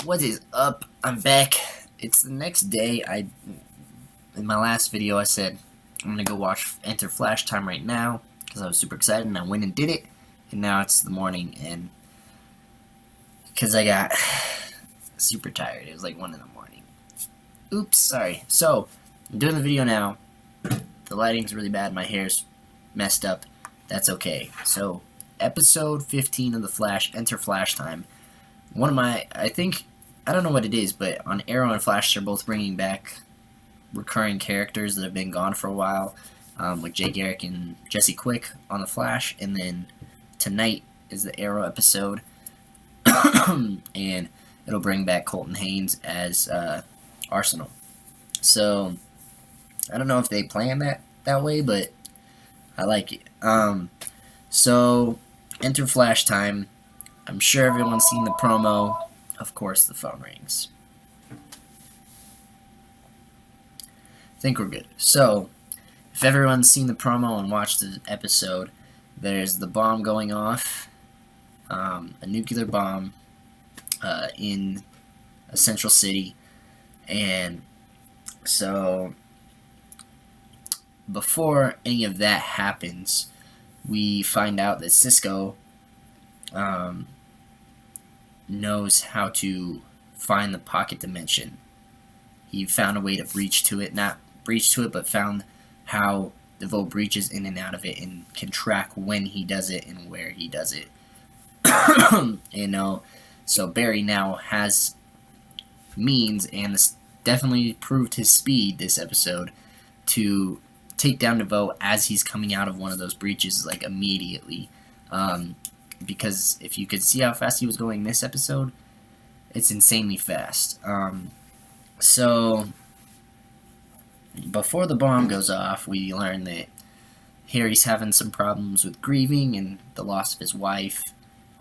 What is up? I'm back. It's the next day. In my last video I said I'm gonna go watch Enter Flashtime right now because I was super excited and I went and did it. And now it's the morning and because I got super tired. It was like 1 in the morning. Oops, sorry. So I'm doing the video now. The lighting's really bad. My hair's messed up. That's okay. So episode 15 of the Flash, Enter Flashtime. One of my, I don't know what it is, but on Arrow and Flash, they're both bringing back recurring characters that have been gone for a while, with Jay Garrick and Jesse Quick on the Flash, and then tonight is the Arrow episode, and it'll bring back Colton Haynes as Arsenal. So I don't know if they plan that way, but I like it. So Enter Flashtime. I'm sure everyone's seen the promo. Of course, the phone rings. I think we're good. So, if everyone's seen the promo and watched the episode, there's the bomb going off, a nuclear bomb in a central city, and so before any of that happens, we find out that Cisco knows how to find the pocket dimension. He found a way to breach to it, not breach to it, but found how the Vote breaches in and out of it and can track when he does it and where he does it. So Barry now has means, and this definitely proved his speed this episode, to take down the Vote as he's coming out of one of those breaches, like immediately. Because if you could see how fast he was going this episode, it's insanely fast. So before the bomb goes off, we learn that Harry's having some problems with grieving and the loss of his wife.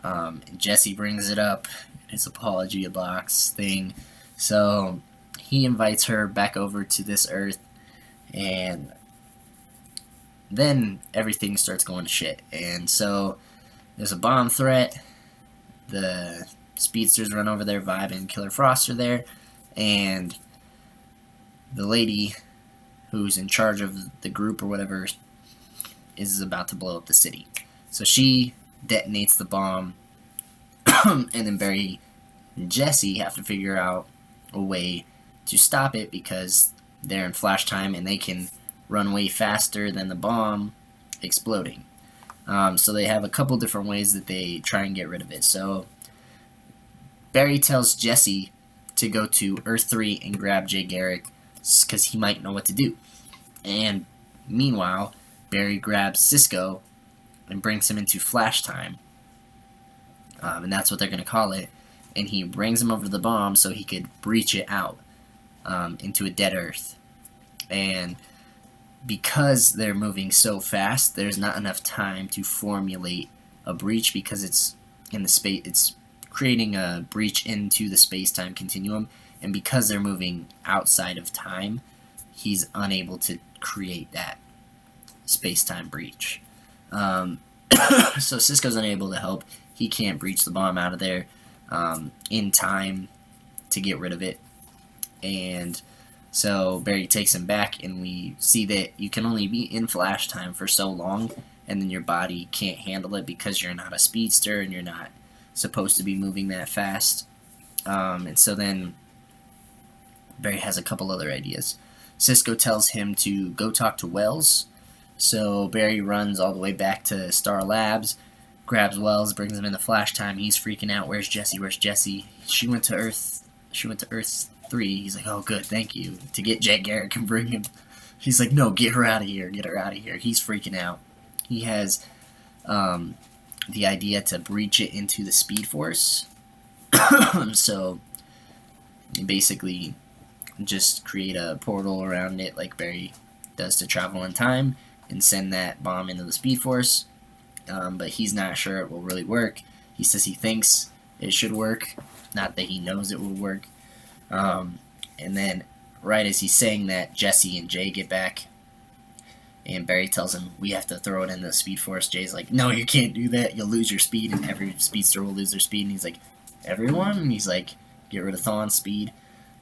And Jesse brings it up in his apology box thing. So he invites her back over to this Earth, and then everything starts going to shit. And so there's a bomb threat. The speedsters run over there, Vibe and Killer Frost are there, and the lady who's in charge of the group or whatever is about to blow up the city. So she detonates the bomb, and then Barry and Jesse have to figure out a way to stop it because they're in Flashtime and they can run way faster than the bomb exploding. So they have a couple different ways that they try and get rid of it. So Barry tells Jesse to go to Earth 3 and grab Jay Garrick because he might know what to do. And meanwhile, Barry grabs Cisco and brings him into Flashtime. And that's what they're going to call it. And he brings him over to the bomb so he could breach it out into a dead Earth. And because they're moving so fast, there's not enough time to formulate a breach because it's in the space. It's creating a breach into the space-time continuum, and because they're moving outside of time, he's unable to create that space-time breach. So Cisco's unable to help. He can't breach the bomb out of there in time to get rid of it, and so Barry takes him back, and we see that you can only be in Flashtime for so long, and then your body can't handle it because you're not a speedster and you're not supposed to be moving that fast. And so then Barry has a couple other ideas. Cisco tells him to go talk to Wells, so Barry runs all the way back to Star Labs, grabs Wells, brings him into Flashtime. He's freaking out. Where's Jesse? Where's Jesse? She went to Earth 3. He's like, oh, good, thank you. To get Jay Garrick and bring him. He's like, no, get her out of here. Get her out of here. He's freaking out. He has the idea to breach it into the Speed Force. So basically just create a portal around it like Barry does to travel in time and send that bomb into the Speed Force. But he's not sure it will really work. He says he thinks it should work, not that he knows it will work. And then right as he's saying that, Jesse and Jay get back, and Barry tells him, we have to throw it in the Speed Force. Jay's like, no, you can't do that. You'll lose your speed, and every speedster will lose their speed. And he's like, everyone? And he's like, get rid of Thawne's speed.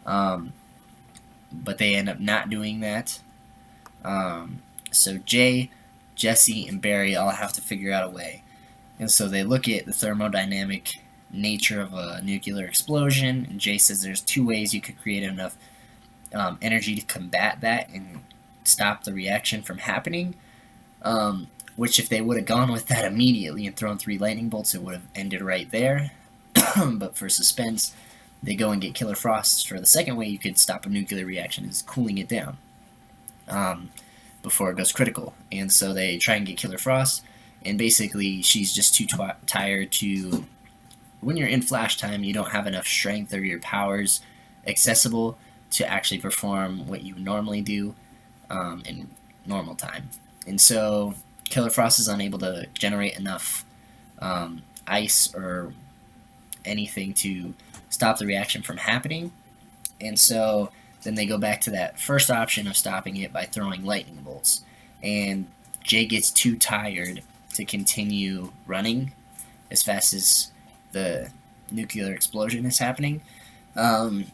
But they end up not doing that. So Jay, Jesse, and Barry all have to figure out a way. And so they look at the thermodynamic nature of a nuclear explosion, and Jay says there's 2 ways you could create enough energy to combat that and stop the reaction from happening. Which if they would have gone with that immediately and thrown 3 lightning bolts, it would have ended right there. But for suspense, they go and get Killer Frost for the second way you could stop a nuclear reaction, is cooling it down before it goes critical. And so they try and get Killer Frost, and basically she's just too tired to... When you're in Flashtime, you don't have enough strength or your powers accessible to actually perform what you normally do in normal time. And so Killer Frost is unable to generate enough ice or anything to stop the reaction from happening. And so then they go back to that first option of stopping it by throwing lightning bolts. And Jay gets too tired to continue running as fast as the nuclear explosion is happening. And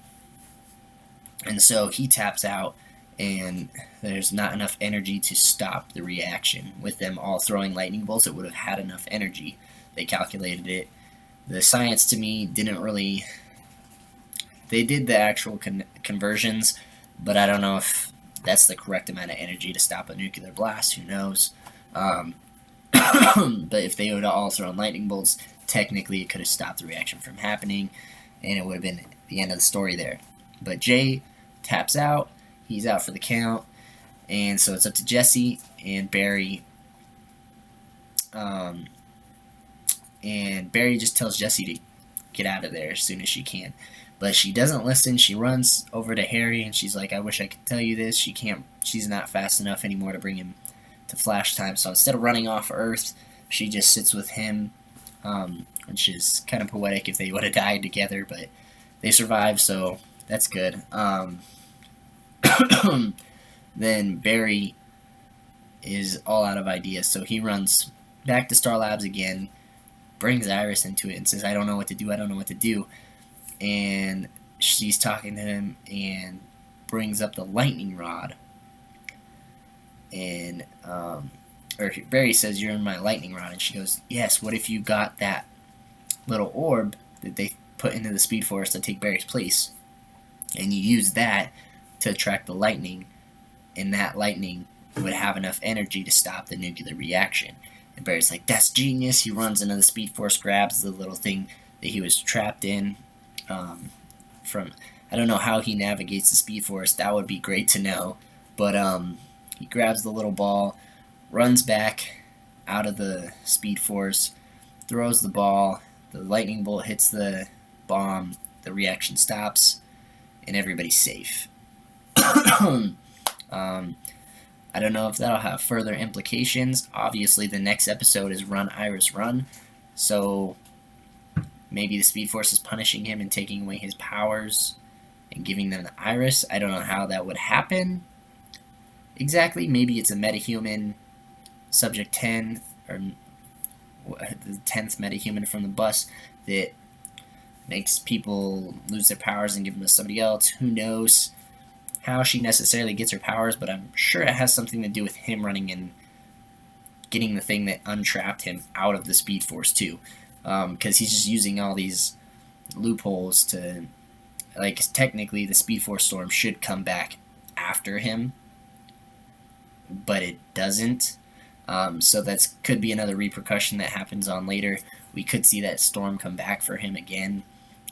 so he taps out, and there's not enough energy to stop the reaction. With them all throwing lightning bolts, it would have had enough energy. They calculated it. The science, to me, didn't really... They did the actual conversions, but I don't know if that's the correct amount of energy to stop a nuclear blast. Who knows? But if they would have all thrown lightning bolts, technically it could have stopped the reaction from happening, and it would have been the end of the story there. But Jay taps out. He's out for the count, and so it's up to Jesse and Barry. And Barry just tells Jesse to get out of there as soon as she can. But she doesn't listen. She runs over to Harry, and she's like, I wish I could tell you this. She can't. She's not fast enough anymore to bring him to Flashtime. So instead of running off Earth, she just sits with him, which is kind of poetic if they would have died together. But they survive, so that's good. Then Barry is all out of ideas, so he runs back to Star Labs again, brings Iris into it, and says, I don't know what to do, I don't know what to do. And she's talking to him and brings up the lightning rod. And or Barry says, you're in my lightning rod. And she goes, yes, what if you got that little orb that they put into the Speed Force to take Barry's place, and you use that to attract the lightning, and that lightning would have enough energy to stop the nuclear reaction. And Barry's like, that's genius. He runs into the Speed Force, grabs the little thing that he was trapped in. I don't know how he navigates the Speed Force. That would be great to know. But he grabs the little ball, runs back out of the Speed Force, throws the ball, the lightning bolt hits the bomb, the reaction stops, and everybody's safe. I don't know if that'll have further implications. Obviously, the next episode is Run, Iris, Run. So maybe the Speed Force is punishing him and taking away his powers and giving them the Iris. I don't know how that would happen exactly. Maybe it's a metahuman, Subject 10, or the 10th metahuman from the bus that makes people lose their powers and give them to somebody else. Who knows how she necessarily gets her powers, but I'm sure it has something to do with him running and getting the thing that untrapped him out of the Speed Force too. Because he's just using all these loopholes to, like, technically the Speed Force storm should come back after him, but it doesn't. So that could be another repercussion that happens on later. We could see that storm come back for him again,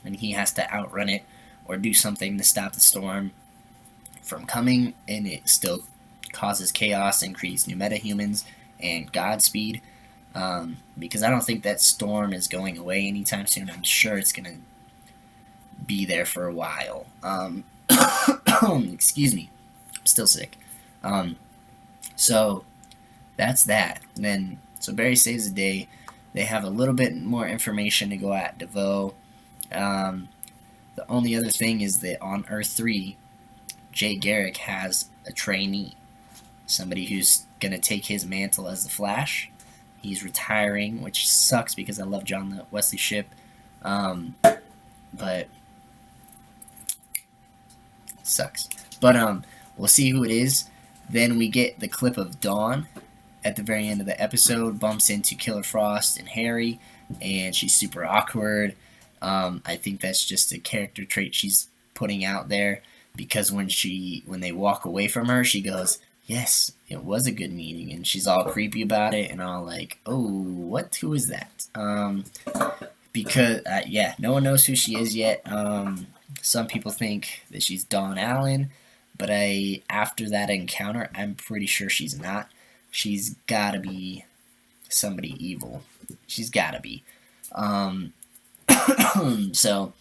and he has to outrun it or do something to stop the storm from coming, and it still causes chaos and creates new metahumans and Godspeed. Because I don't think that storm is going away anytime soon. I'm sure it's going to be there for a while. Excuse me. I'm still sick. So that's that. And then, so Barry saves the day. They have a little bit more information to go at DeVoe. The only other thing is that on Earth 3, Jay Garrick has a trainee. Somebody who's going to take his mantle as the Flash. He's retiring, which sucks because I love John Wesley Shipp. But Sucks. But we'll see who it is. Then we get the clip of Dawn at the very end of the episode, bumps into Killer Frost and Harry, and she's super awkward. I think that's just a character trait she's putting out there, because when they walk away from her, she goes, "Yes, it was a good meeting," and she's all creepy about it, and all like, "Oh, what? Who is that?" Because yeah, no one knows who she is yet. Some people think that she's Dawn Allen, but after that encounter, I'm pretty sure she's not. She's gotta be somebody evil. She's gotta be. So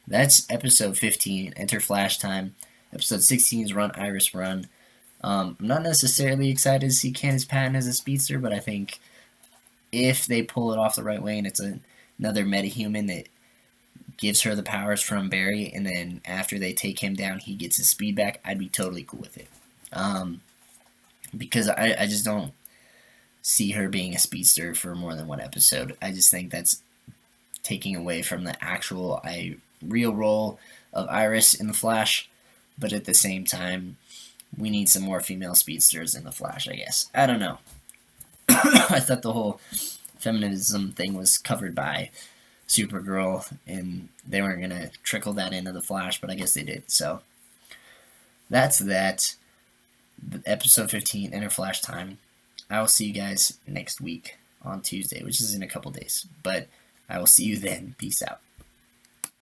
that's episode 15. Enter Flashtime. Episode 16 is Run Iris Run. I'm not necessarily excited to see Candace Patton as a speedster, but I think if they pull it off the right way and it's another metahuman that gives her the powers from Barry, and then after they take him down, he gets his speed back, I'd be totally cool with it. Because I just don't see her being a speedster for more than one episode. I just think that's taking away from the actual real role of Iris in the Flash, but at the same time, we need some more female speedsters in the Flash, I guess. I don't know. I thought the whole feminism thing was covered by Supergirl, and they weren't going to trickle that into the Flash, but I guess they did. So that's that. Episode 15, Enter Flashtime. I will see you guys next week on Tuesday, which is in a couple days. But I will see you then. Peace out.